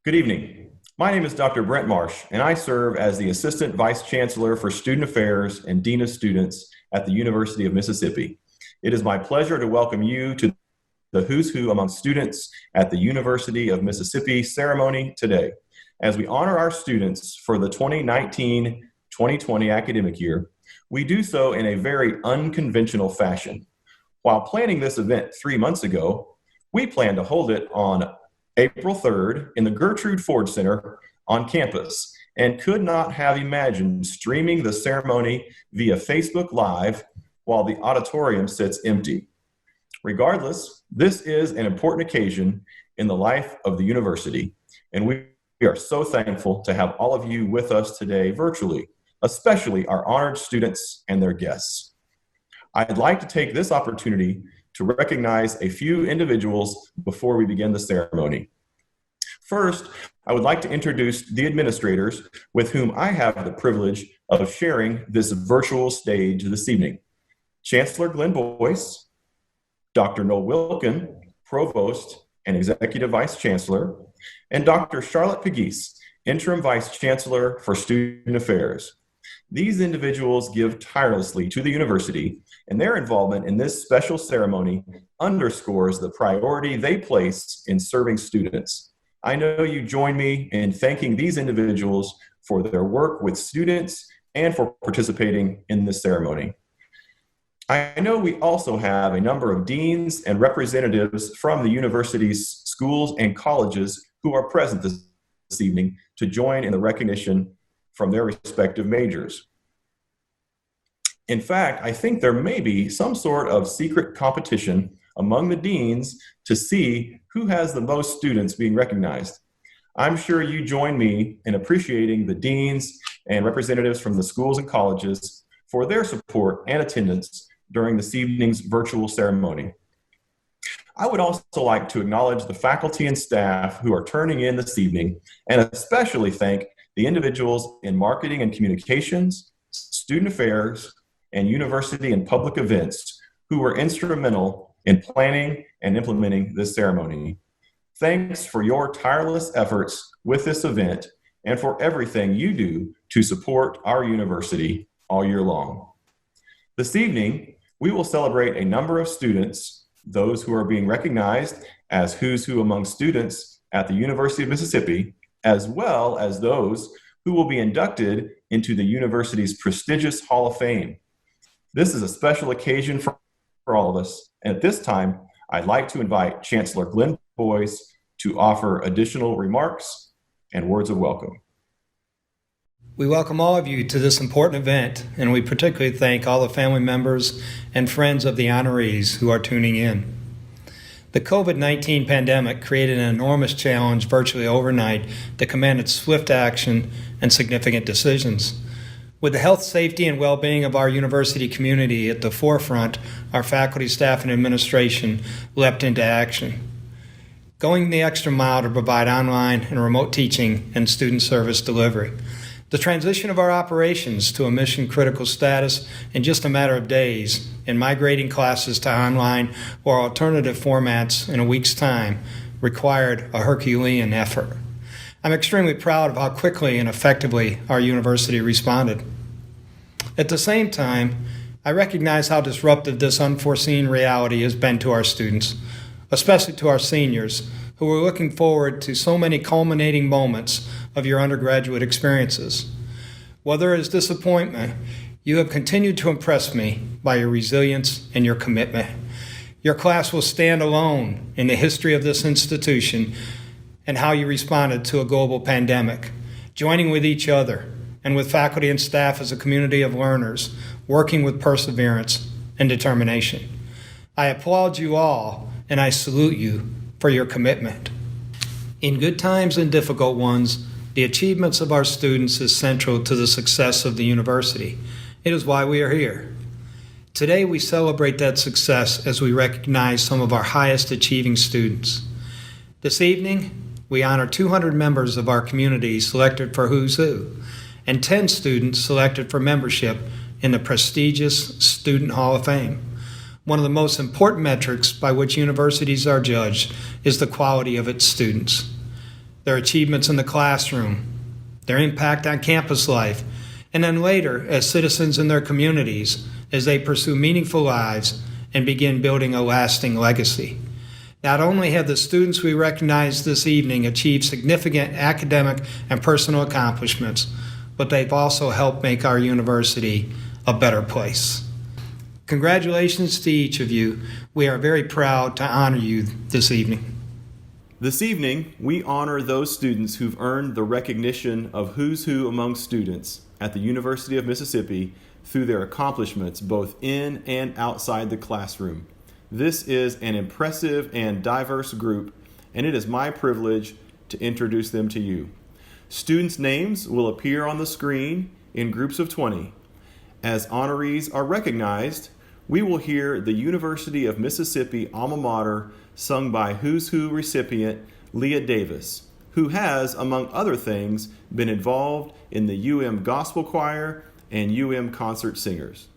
Good evening. My name is Dr. Brent Marsh, and I serve as the Assistant Vice Chancellor for Student Affairs and Dean of Students at the University of Mississippi. It is my pleasure to welcome you to the Who's Who Among Students at the University of Mississippi ceremony today. As we honor our students for the 2019-2020 academic year, we do so in a very unconventional fashion. While planning this event 3 months ago, we plan to hold it on April 3rd in the Gertrude Ford Center on campus, and could not have imagined streaming the ceremony via Facebook Live while the auditorium sits empty. Regardless, this is an important occasion in the life of the university, and we are so thankful to have all of you with us today virtually, especially our honored students and their guests. I'd like to take this opportunity to recognize a few individuals before we begin the ceremony. First, I would like to introduce the administrators with whom I have the privilege of sharing this virtual stage this evening. Chancellor Glenn Boyce, Dr. Noel Wilkin, Provost and Executive Vice Chancellor, and Dr. Charlotte Pegues, Interim Vice Chancellor for Student Affairs. These individuals give tirelessly to the university, and their involvement in this special ceremony underscores the priority they place in serving students. I know you join me in thanking these individuals for their work with students and for participating in this ceremony. I know we also have a number of deans and representatives from the university's schools and colleges who are present this evening to join in the recognition from their respective majors. In fact, I think there may be some sort of secret competition among the deans to see who has the most students being recognized. I'm sure you join me in appreciating the deans and representatives from the schools and colleges for their support and attendance during this evening's virtual ceremony. I would also like to acknowledge the faculty and staff who are turning in this evening, and especially thank the individuals in marketing and communications, student affairs, and university and public events who were instrumental in planning and implementing this ceremony. Thanks for your tireless efforts with this event and for everything you do to support our university all year long. This evening, we will celebrate a number of students, those who are being recognized as Who's Who Among Students at the University of Mississippi, as well as those who will be inducted into the university's prestigious Hall of Fame. This is a special occasion for all of us, and at this time, I'd like to invite Chancellor Glenn Boyce to offer additional remarks and words of welcome. We welcome all of you to this important event, and we particularly thank all the family members and friends of the honorees who are tuning in. The COVID-19 pandemic created an enormous challenge virtually overnight that commanded swift action and significant decisions. With the health, safety, and well-being of our university community at the forefront, our faculty, staff, and administration leapt into action, going the extra mile to provide online and remote teaching and student service delivery. The transition of our operations to a mission-critical status in just a matter of days, and migrating classes to online or alternative formats in a week's time, required a Herculean effort. I'm extremely proud of how quickly and effectively our university responded. At the same time, I recognize how disruptive this unforeseen reality has been to our students, especially to our seniors, who are looking forward to so many culminating moments of your undergraduate experiences. While there is disappointment, you have continued to impress me by your resilience and your commitment. Your class will stand alone in the history of this institution and how you responded to a global pandemic, joining with each other and with faculty and staff as a community of learners, working with perseverance and determination. I applaud you all, and I salute you for your commitment. In good times and difficult ones, the achievements of our students is central to the success of the university. It is why we are here. Today, we celebrate that success as we recognize some of our highest achieving students. This evening, we honor 200 members of our community selected for Who's Who, and 10 students selected for membership in the prestigious Student Hall of Fame. One of the most important metrics by which universities are judged is the quality of its students. their achievements in the classroom, their impact on campus life, and then later as citizens in their communities as they pursue meaningful lives and begin building a lasting legacy. Not only have the students we recognize this evening achieved significant academic and personal accomplishments, but they've also helped make our university a better place. Congratulations to each of you. We are very proud to honor you this evening. This evening, we honor those students who've earned the recognition of who's who among students at the University of Mississippi through their accomplishments both in and outside the classroom. This is an impressive and diverse group, and it is my privilege to introduce them to you. Students' names will appear on the screen in groups of 20. As honorees are recognized, we will hear the University of Mississippi alma mater sung by Who's Who recipient Leah Davis, who has, among other things, been involved in the UM Gospel Choir and UM Concert Singers.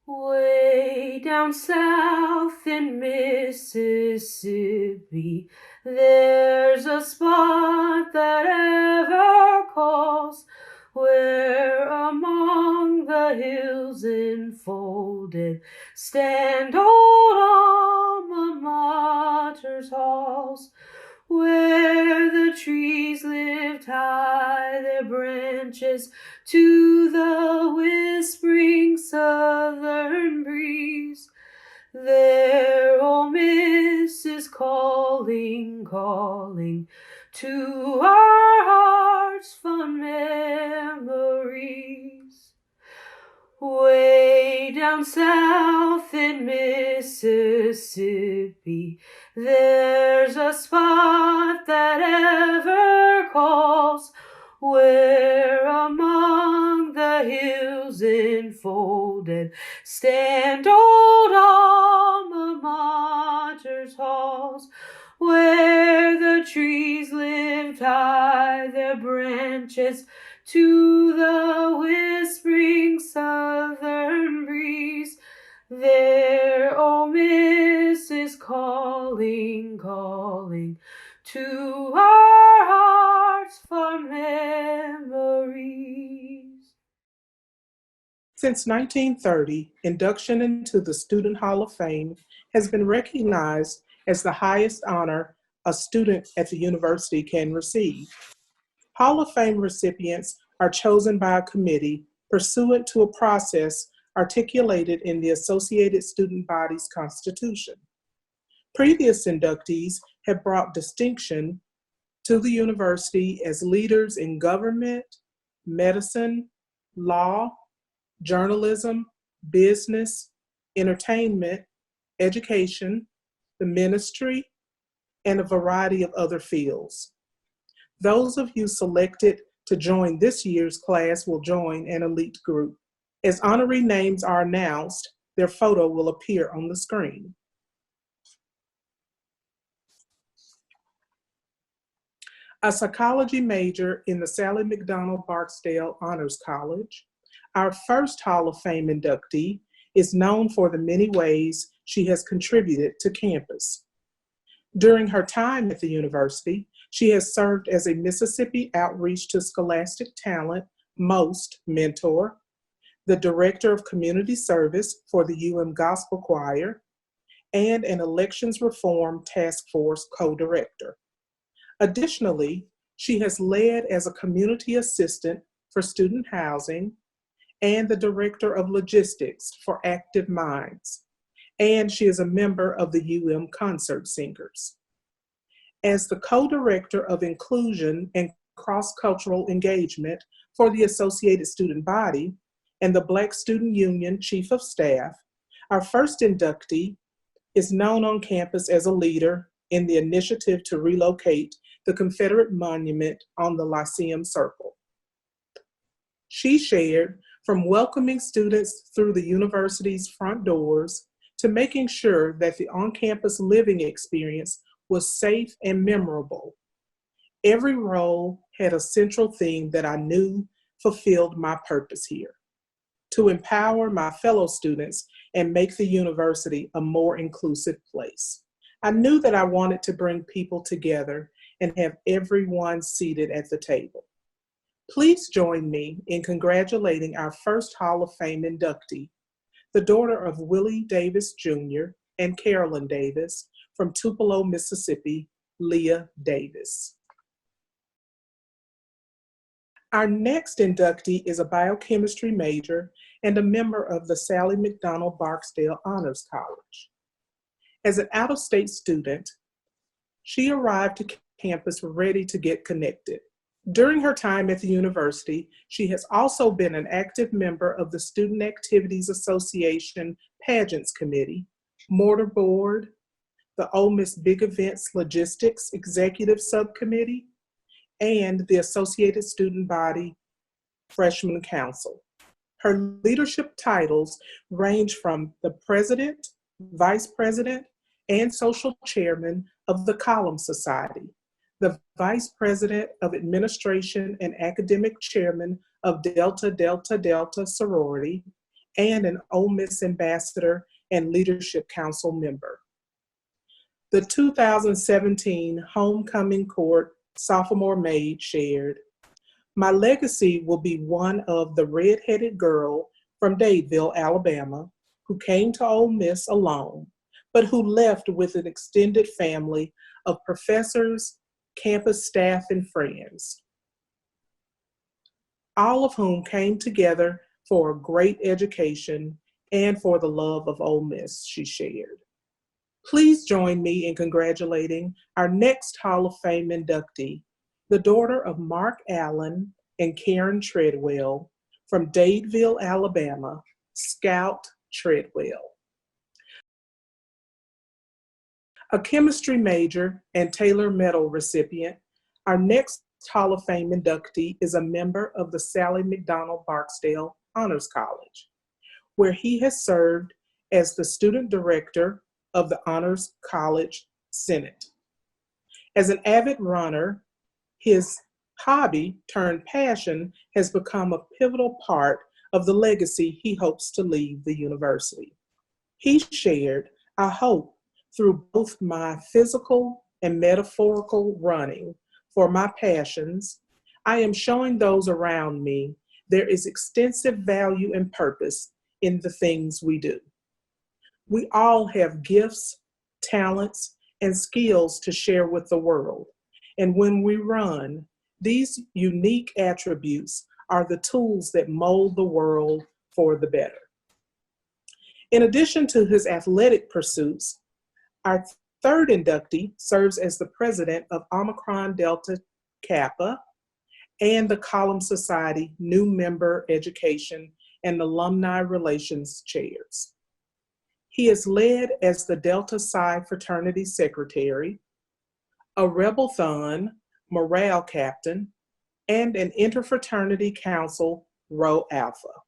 Way down south in Mississippi, there's a spot that ever calls, where among the hills enfolded stand old alma mater's halls, where the trees lift high their branches to the whispering southern breeze. There Ole Miss is calling, calling to our hearts fond memories. Way down south in Mississippi, there's a spot that ever calls, where among the hills enfolded stand old alma mater's halls, where the trees lift high their branches to the whispering southern breeze. There Ole Miss is calling, calling to our hearts fond memories. Since 1930, induction into the Student Hall of Fame has been recognized as the highest honor a student at the university can receive. Hall of Fame recipients are chosen by a committee pursuant to a process articulated in the Associated Student Body's Constitution. Previous inductees have brought distinction to the university as leaders in government, medicine, law, journalism, business, entertainment, education, the ministry, and a variety of other fields. Those of you selected to join this year's class will join an elite group. As honoree names are announced, their photo will appear on the screen. A psychology major in the Sally McDonald Barksdale Honors College, our first Hall of Fame inductee is known for the many ways she has contributed to campus. During her time at the university, she has served as a Mississippi Outreach to Scholastic Talent MOST mentor, the Director of Community Service for the Gospel Choir, and an Elections Reform Task Force co-director. Additionally, she has led as a community assistant for student housing and the Director of Logistics for Active Minds, and she is a member of the Concert Singers. As the co-director of Inclusion and Cross-Cultural Engagement for the Associated Student Body and the Black Student Union Chief of Staff, our first inductee is known on campus as a leader in the initiative to relocate the Confederate monument on the Lyceum Circle. She shared from welcoming students through the university's front doors to making sure that the on-campus living experience was safe and memorable. Every role had a central theme that I knew fulfilled my purpose here: to empower my fellow students and make the university a more inclusive place. I knew that I wanted to bring people together and have everyone seated at the table. Please join me in congratulating our first Hall of Fame inductee, the daughter of Willie Davis Jr. and Carolyn Davis from Tupelo, Mississippi, Leah Davis. Our next inductee is a biochemistry major and a member of the Sally McDonald Barksdale Honors College. As an out-of-state student, she arrived to campus ready to get connected. During her time at the university, she has also been an active member of the Student Activities Association Pageants Committee, Mortar Board, the Ole Miss Big Events Logistics Executive Subcommittee, and the Associated Student Body Freshman Council. Her leadership titles range from the president, vice president, and social chairman of the Column Society, the vice president of administration and academic chairman of Delta Delta Delta sorority, and an Ole Miss ambassador and leadership council member. The 2017 homecoming court sophomore maid shared, "My legacy will be one of the red-headed girl from Dadeville, Alabama, who came to Ole Miss alone, but who left with an extended family of professors, campus staff, and friends, all of whom came together for a great education and for the love of Ole Miss," she shared. Please join me in congratulating our next Hall of Fame inductee, the daughter of Mark Allen and Karen Treadwell from Dadeville, Alabama, Scout Treadwell. A chemistry major and Taylor Medal recipient, our next Hall of Fame inductee is a member of the Sally McDonald Barksdale Honors College, where he has served as the student director of the Honors College Senate. As an avid runner, his hobby turned passion has become a pivotal part of the legacy he hopes to leave the university. He shared, "I hope through both my physical and metaphorical running for my passions, I am showing those around me there is extensive value and purpose in the things we do. We all have gifts, talents, and skills to share with the world. And when we run, these unique attributes are the tools that mold the world for the better." In addition to his athletic pursuits, our third inductee serves as the president of Omicron Delta Kappa and the Column Society New Member Education and Alumni Relations chairs. He is led as the Delta Psi Fraternity Secretary, a Rebel-thon morale captain, and an Interfraternity Council Rho Alpha.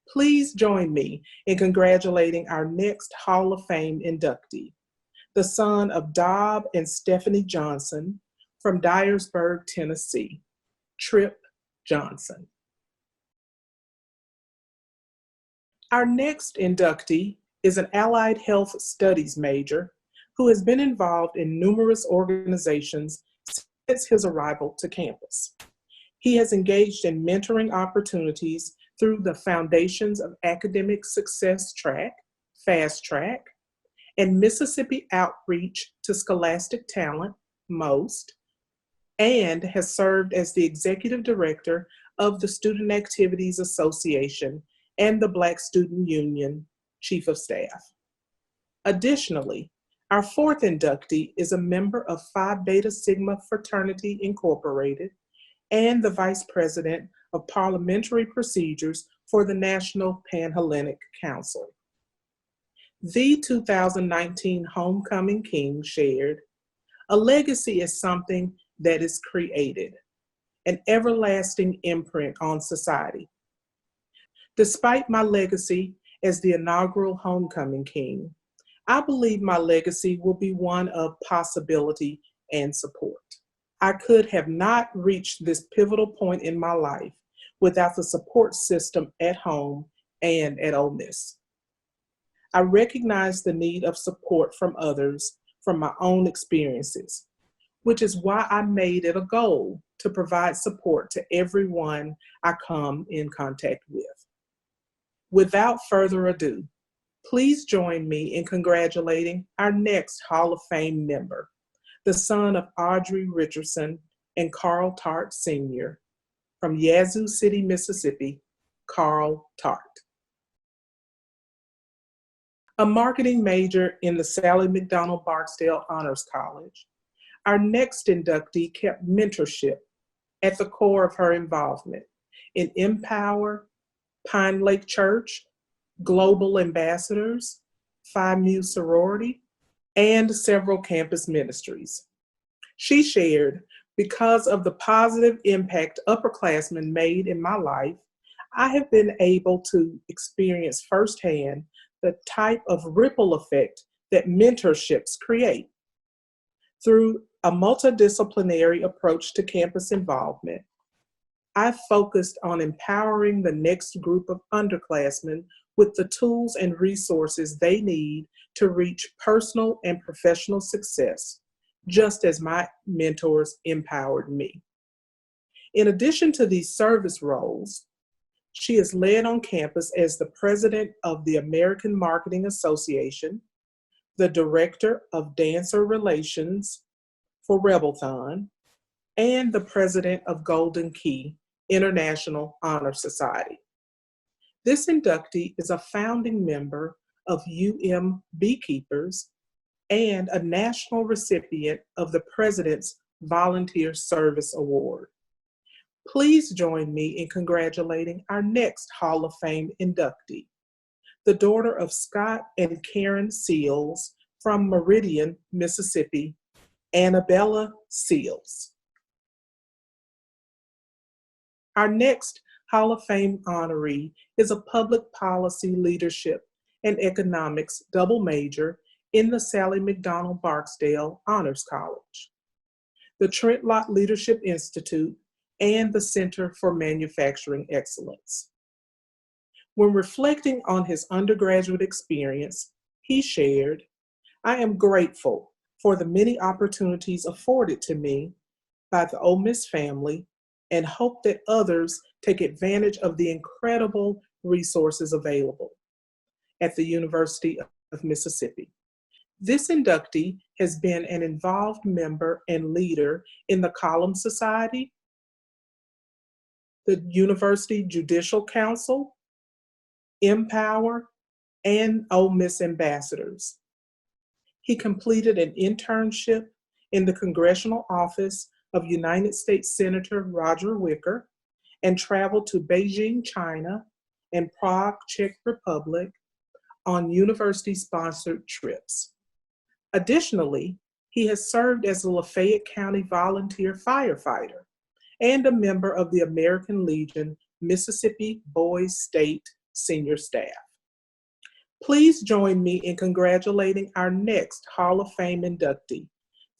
Please join me in congratulating our next Hall of Fame inductee, the son of Dob and Stephanie Johnson from Dyersburg, Tennessee, Trip Johnson. Our next inductee is an allied health studies major who has been involved in numerous organizations since his arrival to campus. He has engaged in mentoring opportunities through the Foundations of Academic Success Track, Fast Track, and Mississippi Outreach to Scholastic Talent, MOST, and has served as the executive director of the Student Activities Association and the Black Student Union Chief of Staff. Additionally, our fourth inductee is a member of Phi Beta Sigma Fraternity Incorporated and the vice president of parliamentary procedures for the National Pan-Hellenic Council. The 2019 Homecoming King shared, "A legacy is something that is created, an everlasting imprint on society. Despite my legacy as the inaugural Homecoming King, I believe my legacy will be one of possibility and support. I could have not reached this pivotal point in my life without the support system at home and at Ole Miss. I recognize the need of support from others from my own experiences. which is why I made it a goal to provide support to everyone I come in contact with. Without further ado, please join me in congratulating our next Hall of Fame member, the son of Audrey Richardson and Carl Tart Sr. from Yazoo City, Mississippi, Carl Tart. A marketing major in the Sally McDonald Barksdale Honors College, our next inductee kept mentorship at the core of her involvement in Empower, Pine Lake Church, Global Ambassadors, Phi Mu Sorority, and several campus ministries. She shared, because of the positive impact upperclassmen made in my life, I have been able to experience firsthand the type of ripple effect that mentorships create. Through a multidisciplinary approach to campus involvement, I focused on empowering the next group of underclassmen with the tools and resources they need to reach personal and professional success, just as my mentors empowered me. In addition to these service roles, she is led on campus as the president of the American Marketing Association, the director of dancer relations for Rebelthon, and the president of Golden Key International Honor Society. This inductee is a founding member of Beekeepers and a national recipient of the President's Volunteer Service Award. Please join me in congratulating our next Hall of Fame inductee, the daughter of Scott and Karen Seals from Meridian, Mississippi, Annabella Seals. Our next Hall of Fame honoree is a public policy leadership and economics double major in the Sally McDonald Barksdale Honors College, the Trent Lott Leadership Institute, and the Center for Manufacturing Excellence. When reflecting on his undergraduate experience, he shared, "I am grateful for the many opportunities afforded to me by the Ole Miss family and hope that others take advantage of the incredible resources available at the University of Mississippi." This inductee has been an involved member and leader in the Column Society, the University Judicial Council, Empower, and Ole Miss Ambassadors. He completed an internship in the Congressional Office of United States Senator Roger Wicker and traveled to Beijing, China, and Prague, Czech Republic on university-sponsored trips. Additionally, he has served as a Lafayette County volunteer firefighter and a member of the American Legion Mississippi Boys State senior staff. Please join me in congratulating our next Hall of Fame inductee,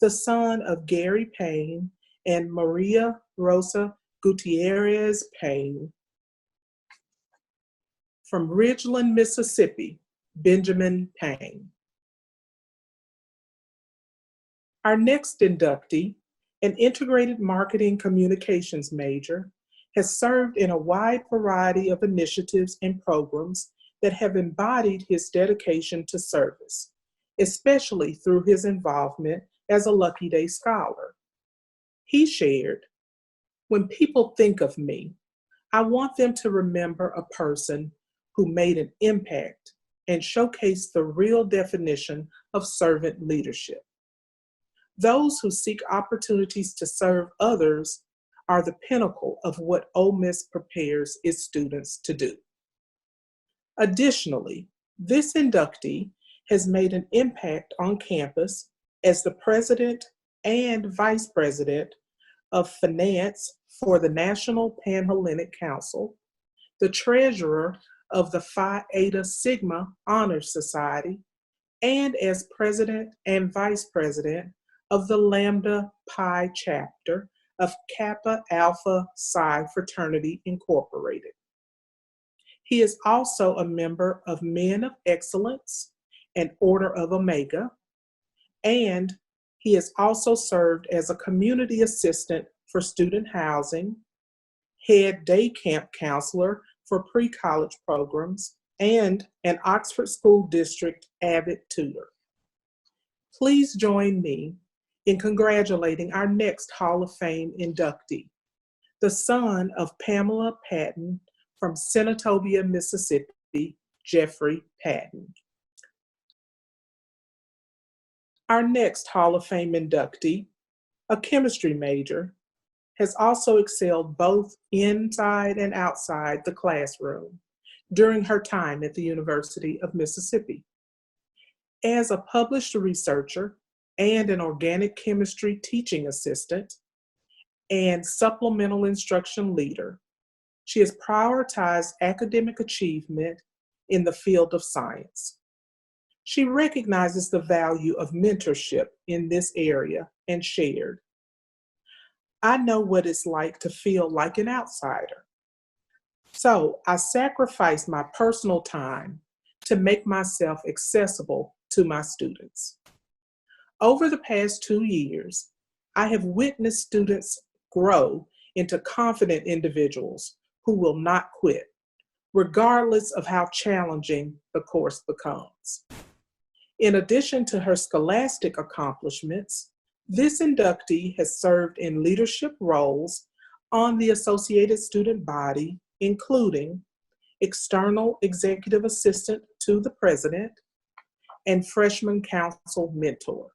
the son of Gary Payne and Maria Rosa Gutierrez Payne. From Ridgeland, Mississippi, Benjamin Payne. Our next inductee, an integrated marketing communications major, has served in a wide variety of initiatives and programs that have embodied his dedication to service, especially through his involvement as a Lucky Day Scholar. He shared, "When people think of me, I want them to remember a person who made an impact and showcased the real definition of servant leadership. Those who seek opportunities to serve others are the pinnacle of what Ole Miss prepares its students to do." Additionally, this inductee has made an impact on campus as the president and vice president of finance for the National Panhellenic Council, the treasurer of the Phi Eta Sigma Honor Society, and as president and vice president of the Lambda Pi chapter of Kappa Alpha Psi Fraternity Incorporated. He is also a member of Men of Excellence and Order of Omega, and He has also served as a community assistant for student housing, head day camp counselor for pre-college programs, and an Oxford School District avid tutor. Please join me in congratulating our next Hall of Fame inductee, the son of Pamela Patton from Senatobia, Mississippi, Jeffrey Patton. Our next Hall of Fame inductee, a chemistry major, has also excelled both inside and outside the classroom during her time at the University of Mississippi. As a published researcher and an organic chemistry teaching assistant and supplemental instruction leader, she has prioritized academic achievement in the field of science. She recognizes the value of mentorship in this area and shared, "I know what it's like to feel like an outsider. So I sacrifice my personal time to make myself accessible to my students. Over the past 2 years, I have witnessed students grow into confident individuals who will not quit, regardless of how challenging the course becomes." In addition to her scholastic accomplishments, this inductee has served in leadership roles on the Associated Student Body, including external executive assistant to the president and freshman council mentor.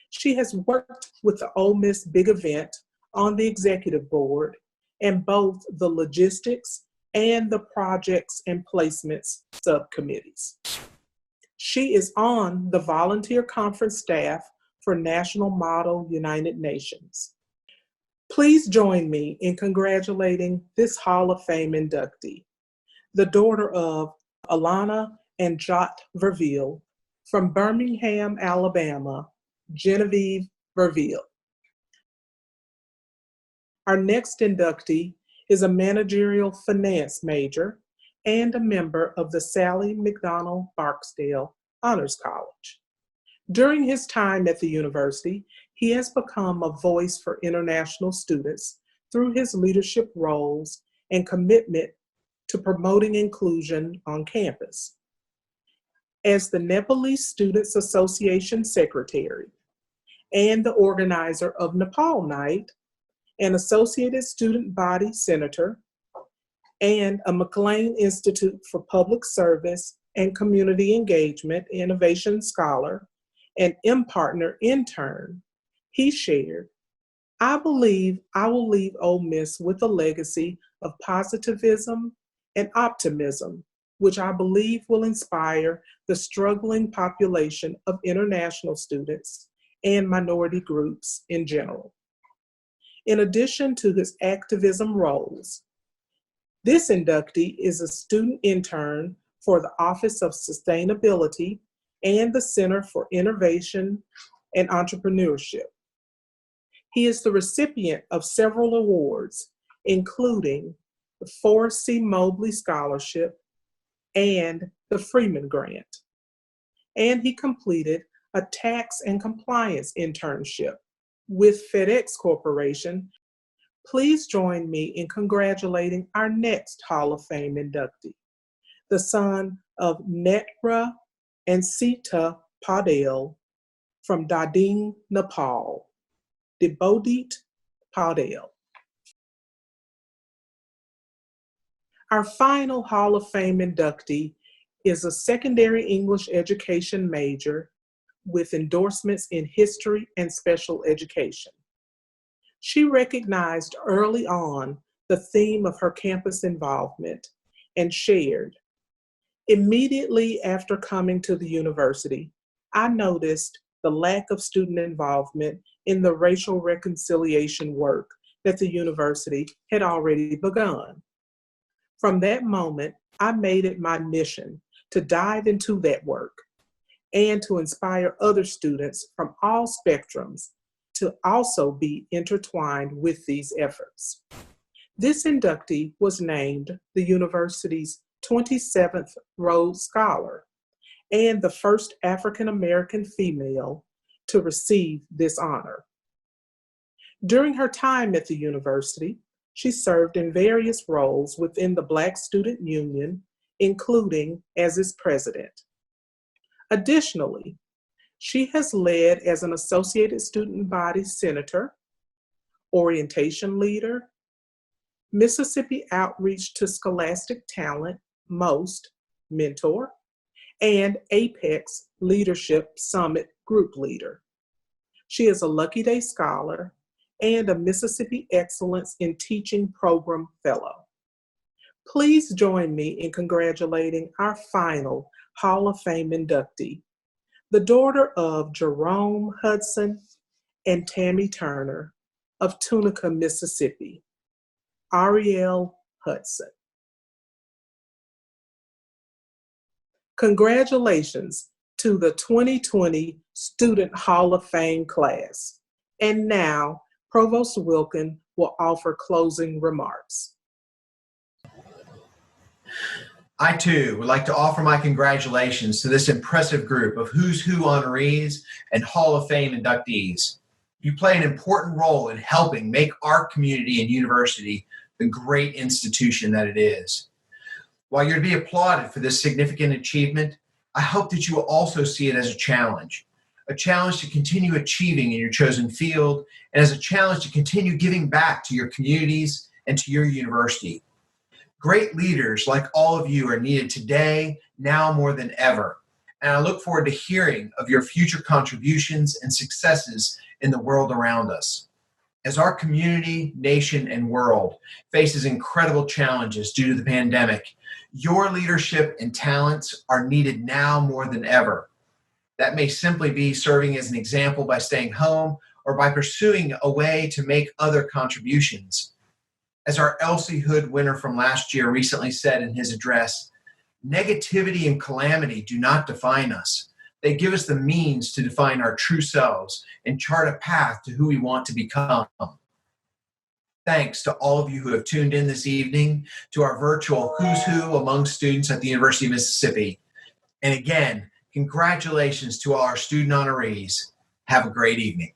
She has worked with the Ole Miss Big Event on the executive board and both the logistics and the projects and placements subcommittees. She is on the volunteer conference staff for National Model United Nations. Please join me in congratulating this Hall of Fame inductee, the daughter of Alana and Jot Verville from Birmingham, Alabama, Genevieve Verville. Our next inductee is a managerial finance major and a member of the Sally McDonald Barksdale Honors College. During his time at the university, he has become a voice for international students through his leadership roles and commitment to promoting inclusion on campus. As the Nepalese Students Association Secretary and the organizer of Nepal Night, an Associated Student Body Senator, and a McLean Institute for Public Service and Community Engagement Innovation Scholar and M-Partner intern, he shared, "I believe I will leave Ole Miss with a legacy of positivism and optimism, which I believe will inspire the struggling population of international students and minority groups in general." In addition to his activism roles, this inductee is a student intern for the Office of Sustainability and the Center for Innovation and Entrepreneurship. He is the recipient of several awards, including the Forrest C. Mobley Scholarship and the Freeman Grant. And he completed a tax and compliance internship with FedEx Corporation. Please join me in congratulating our next Hall of Fame inductee, the son of Netra and Sita Paudel from Dading, Nepal, Debodit Paudel. Our final Hall of Fame inductee is a secondary English education major with endorsements in history and special education. She recognized early on the theme of her campus involvement and shared, "Immediately after coming to the university, I noticed the lack of student involvement in the racial reconciliation work that the university had already begun. From that moment, I made it my mission to dive into that work and to inspire other students from all spectrums to also be intertwined with these efforts." This inductee was named the university's 27th Rhodes Scholar and the first African American female to receive this honor. During her time at the university, she served in various roles within the Black Student Union, including as its president. Additionally, she has led as an Associated Student Body Senator, orientation leader, Mississippi Outreach to Scholastic Talent, MOST, mentor, and Apex Leadership Summit group leader. She is a Lucky Day Scholar and a Mississippi Excellence in Teaching Program Fellow. Please join me in congratulating our final Hall of Fame inductee, the daughter of Jerome Hudson and Tammy Turner of Tunica, Mississippi, Ariel Hudson. Congratulations to the 2020 Student Hall of Fame class. And now, Provost Wilkin will offer closing remarks. I too would like to offer my congratulations to this impressive group of Who's Who honorees and Hall of Fame inductees. You play an important role in helping make our community and university the great institution that it is. While you're to be applauded for this significant achievement, I hope that you will also see it as a challenge to continue achieving in your chosen field, and as a challenge to continue giving back to your communities and to your university. Great leaders like all of you are needed today, now more than ever, and I look forward to hearing of your future contributions and successes in the world around us. As our community, nation, and world faces incredible challenges due to the pandemic, your leadership and talents are needed now more than ever. That may simply be serving as an example by staying home or by pursuing a way to make other contributions. As our Elsie Hood winner from last year recently said in his address, negativity and calamity do not define us. They give us the means to define our true selves and chart a path to who we want to become. Thanks to all of you who have tuned in this evening to our virtual Who's Who among students at the University of Mississippi. And again, congratulations to all our student honorees. Have a great evening.